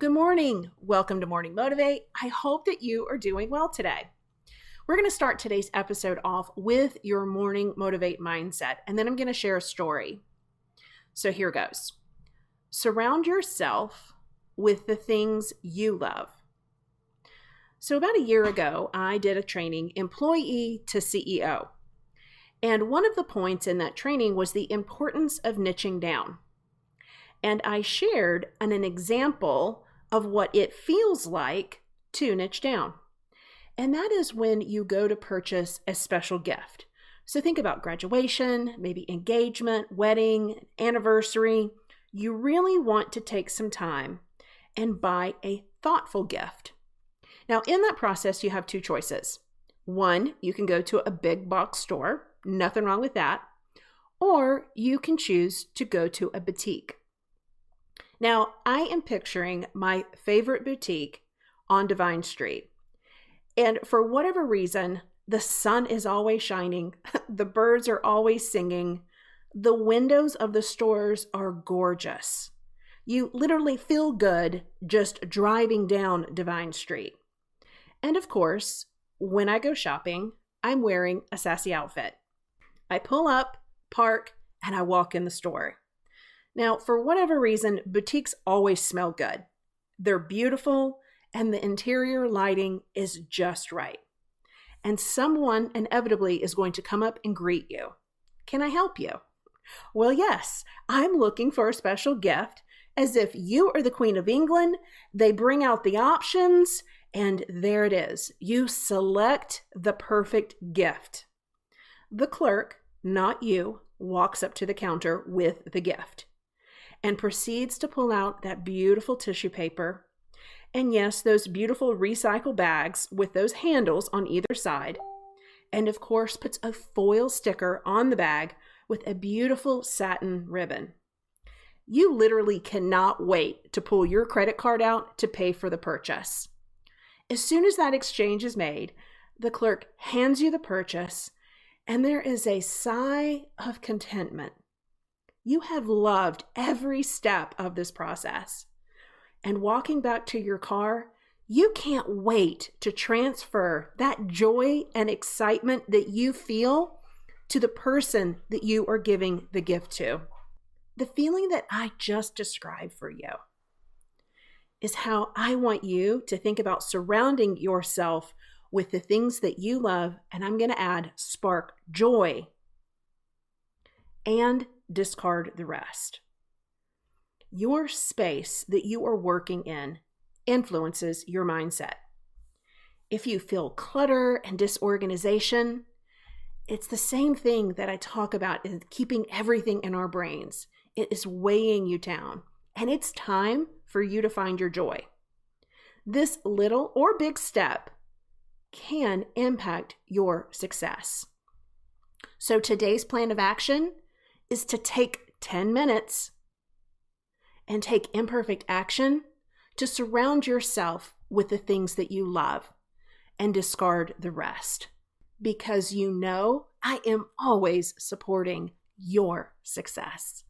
Good morning. Welcome to Morning Motivate. I hope that you are doing well today. We're going to start today's episode off with your morning motivate mindset, and then I'm going to share a story. So here goes. Surround yourself with the things you love. So about a year ago, I did a training, Employee to CEO. And one of the points in that training was the importance of niching down. And I shared an example of what it feels like to niche down. And that is when you go to purchase a special gift. So think about graduation, maybe engagement, wedding, anniversary. You really want to take some time and buy a thoughtful gift. Now, in that process, you have two choices. One, you can go to a big box store, nothing wrong with that, or you can choose to go to a boutique. Now, I am picturing my favorite boutique on Divine Street. And for whatever reason, the sun is always shining, the birds are always singing, the windows of the stores are gorgeous. You literally feel good just driving down Divine Street. And of course, when I go shopping, I'm wearing a sassy outfit. I pull up, park, and I walk in the store. Now, for whatever reason, boutiques always smell good. They're beautiful, and the interior lighting is just right. And someone inevitably is going to come up and greet you. Can I help you? Well, yes, I'm looking for a special gift. As if you are the Queen of England, they bring out the options, and there it is. You select the perfect gift. The clerk, not you, walks up to the counter with the gift and proceeds to pull out that beautiful tissue paper. And yes, those beautiful recycle bags with those handles on either side. And of course, puts a foil sticker on the bag with a beautiful satin ribbon. You literally cannot wait to pull your credit card out to pay for the purchase. As soon as that exchange is made, the clerk hands you the purchase, and there is a sigh of contentment. You have loved every step of this process. And walking back to your car, you can't wait to transfer that joy and excitement that you feel to the person that you are giving the gift to. The feeling that I just described for you is how I want you to think about surrounding yourself with the things that you love, and I'm going to add spark joy and discard the rest. Your space that you are working in influences your mindset. If you feel clutter and disorganization, it's the same thing that I talk about in keeping everything in our brains. It is weighing you down, and it's time for you to find your joy. This little or big step can impact your success. So today's plan of action is to take 10 minutes and take imperfect action to surround yourself with the things that you love and discard the rest. Because you know I am always supporting your success.